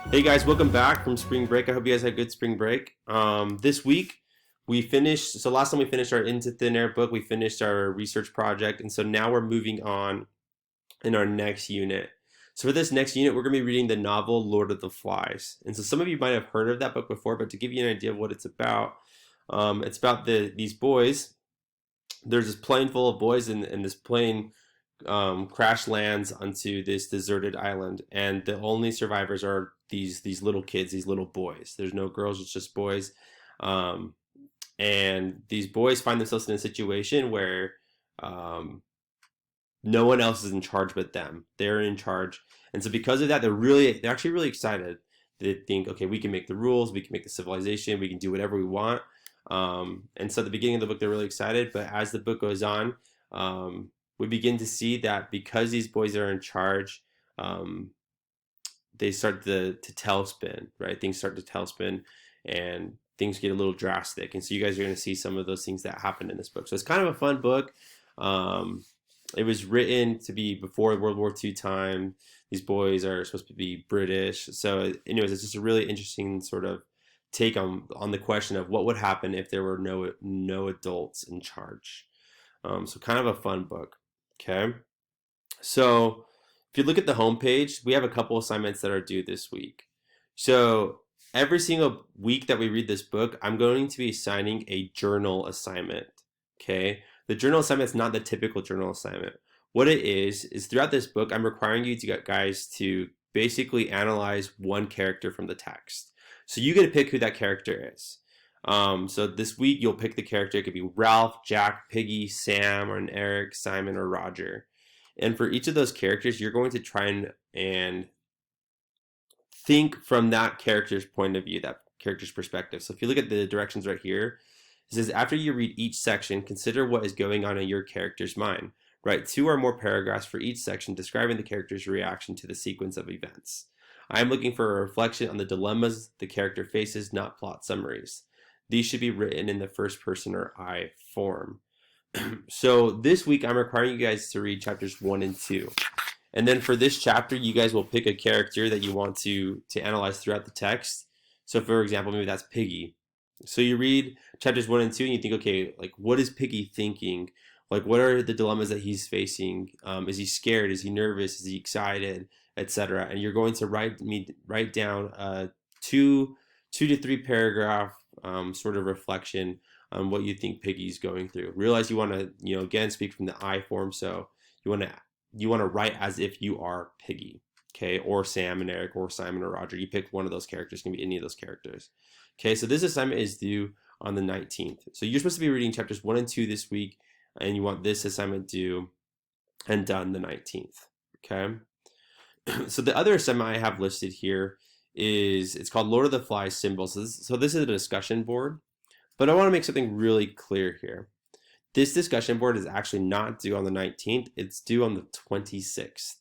Hey guys, welcome back from spring break. I hope you guys had a good spring break. This week we finished, so last time we finished our Into Thin Air book, we finished our research project, and so now we're moving on in our next unit. So for this next unit, we're going to be reading the novel Lord of the Flies. And so some of you might have heard of that book before, but to give you an idea of what it's about these boys. There's this plane full of boys, and this plane crash lands onto this deserted island, and the only survivors are these little kids, these little boys. There's no girls, it's just boys. Um, and these boys find themselves in a situation where um, no one else is in charge but them. They're in charge, and so because of that, they're actually really excited. They think, okay, we can make the rules, we can make the civilization, we can do whatever we want. And so at the beginning of the book, they're really excited, but as the book goes on, we begin to see that because these boys are in charge, um, they start to tailspin, right? Things start to tailspin, and things get a little drastic. And so you guys are going to see some of those things that happen in this book. So it's kind of a fun book. Um, it was written to be before World War II time. These boys are supposed to be British. So, anyways, it's just a really interesting sort of take on the question of what would happen if there were no adults in charge. So kind of a fun book. Okay. So if you look at the homepage, we have a couple assignments that are due this week. So every single week that we read this book, I'm going to be assigning a journal assignment. Okay. The journal assignment is not the typical journal assignment. What it is throughout this book, I'm requiring you to get guys to basically analyze one character from the text. So you get to pick who that character is. So this week you'll pick the character. It could be Ralph, Jack, Piggy, Sam, or an Eric, Simon, or Roger. And for each of those characters, you're going to try and think from that character's point of view, that character's perspective. So if you look at the directions right here, it says after you read each section, consider what is going on in your character's mind. Write 2 or more paragraphs for each section describing the character's reaction to the sequence of events. I am looking for a reflection on the dilemmas the character faces, not plot summaries. These should be written in the first person or I form. So this week I'm requiring you guys to read chapters 1 and 2. And then for this chapter, you guys will pick a character that you want to analyze throughout the text. So for example, maybe that's Piggy. So you read chapters 1 and 2 and you think, okay, like what is Piggy thinking? Like what are the dilemmas that he's facing? Is he scared? Is he nervous? Is he excited? Etc. And you're going to write down a 2 to 3 paragraph sort of reflection on what you think Piggy's going through. Realize you want to, again, speak from the I form. So you want to write as if you are Piggy, okay, or Sam and Eric, or Simon or Roger. You pick one of those characters. It can be any of those characters. Okay, so this assignment is due on the 19th. So you're supposed to be reading chapters 1 and 2 this week, and you want this assignment due and done the 19th. Okay. So the other assignment I have listed here it's called Lord of the Flies Symbols. So this is a discussion board, but I want to make something really clear here. This discussion board is actually not due on the 19th. It's due on the 26th.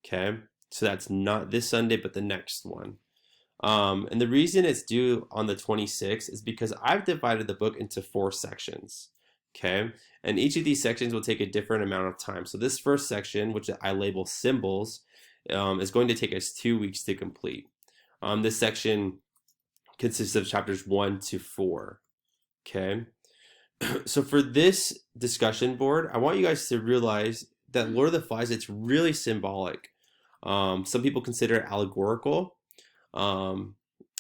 Okay, so that's not this Sunday, but the next one. And the reason it's due on the 26th is because I've divided the book into 4 sections. Okay, and each of these sections will take a different amount of time. So this first section, which I label symbols, is going to take us 2 weeks to complete. This section consists of chapters 1 to 4. Okay. So for this discussion board, I want you guys to realize that Lord of the Flies, it's really symbolic. Some people consider it allegorical. And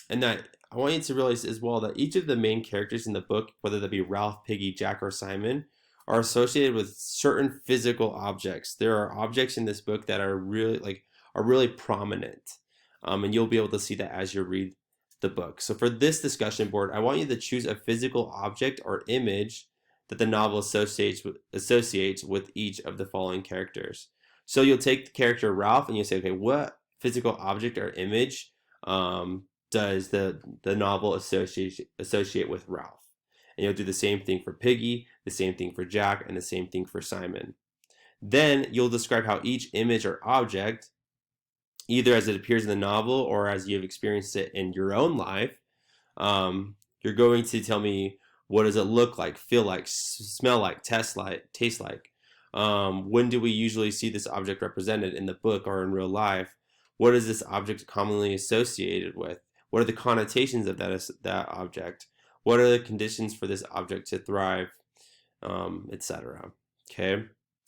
that I want you to realize as well that each of the main characters in the book, whether that be Ralph, Piggy, Jack, or Simon, are associated with certain physical objects. There are objects in this book that are really prominent. And you'll be able to see that as you read the book. So for this discussion board, I want you to choose a physical object or image that the novel associates with each of the following characters. So you'll take the character Ralph and you'll say, okay, what physical object or image does the novel associate with Ralph? And you'll do the same thing for Piggy, the same thing for Jack, and the same thing for Simon. Then you'll describe how each image or object, either as it appears in the novel or as you've experienced it in your own life, you're going to tell me what does it look like, feel like, smell like, taste like. When do we usually see this object represented in the book or in real life? What is this object commonly associated with? What are the connotations of that object? What are the conditions for this object to thrive, etc. Okay.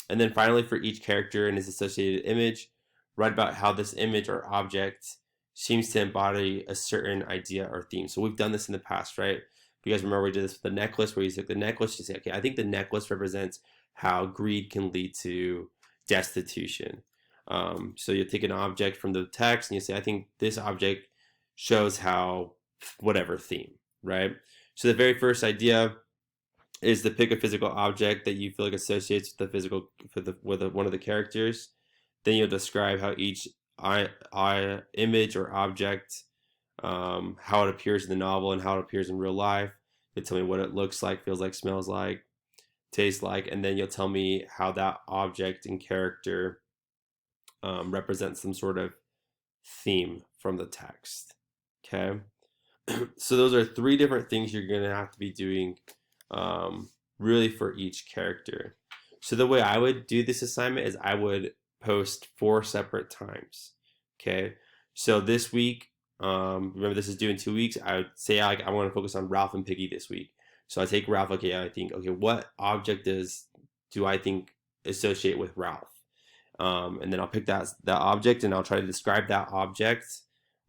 And then finally, for each character and his associated image, write about how this image or object seems to embody a certain idea or theme. So we've done this in the past, right? If you guys remember, we did this with the necklace, where you took the necklace, you say, okay, I think the necklace represents how greed can lead to destitution. So you take an object from the text and you say, I think this object shows how whatever theme, right? So the very first idea is to pick a physical object that you feel like associates with the physical with one of the characters. Then you'll describe how each image or object, how it appears in the novel and how it appears in real life. You tell me what it looks like, feels like, smells like, tastes like, and then you'll tell me how that object and character represents some sort of theme from the text. Okay, so those are 3 different things you're gonna have to be doing, really, for each character. So the way I would do this assignment is I would post 4 separate times. Okay, so this week, remember this is due in 2 weeks. I would say I want to focus on Ralph and Piggy this week. So I take Ralph. Okay, I think, okay, what object do I think associate with Ralph? And then I'll pick that object and I'll try to describe that object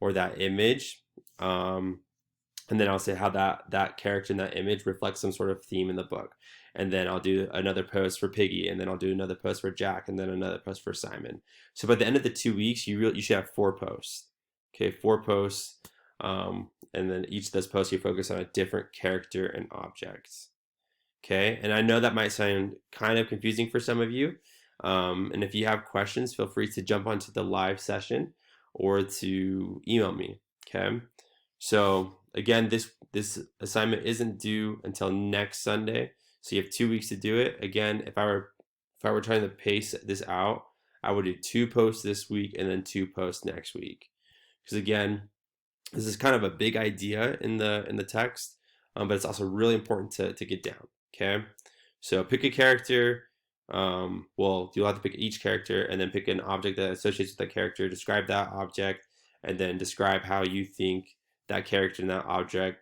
or that image. And then I'll say how that character in that image reflects some sort of theme in the book. And then I'll do another post for Piggy, and then I'll do another post for Jack, and then another post for Simon. So by the end of the 2 weeks, you should have 4 posts. Okay, 4 posts, and then each of those posts you focus on a different character and objects. Okay, and I know that might sound kind of confusing for some of you. And if you have questions, feel free to jump onto the live session or to email me. Okay, so again, this assignment isn't due until next Sunday, so you have 2 weeks to do it. Again, if I were trying to pace this out, I would do 2 posts this week and then 2 posts next week, because again, this is kind of a big idea in the text, but it's also really important to get down. Okay, so pick a character. Well, you'll have to pick each character and then pick an object that associates with that character. Describe that object, and then describe how you think that character and that object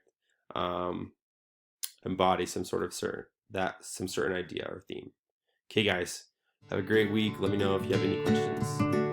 embody some certain idea or theme. Okay, guys, have a great week. Let me know if you have any questions.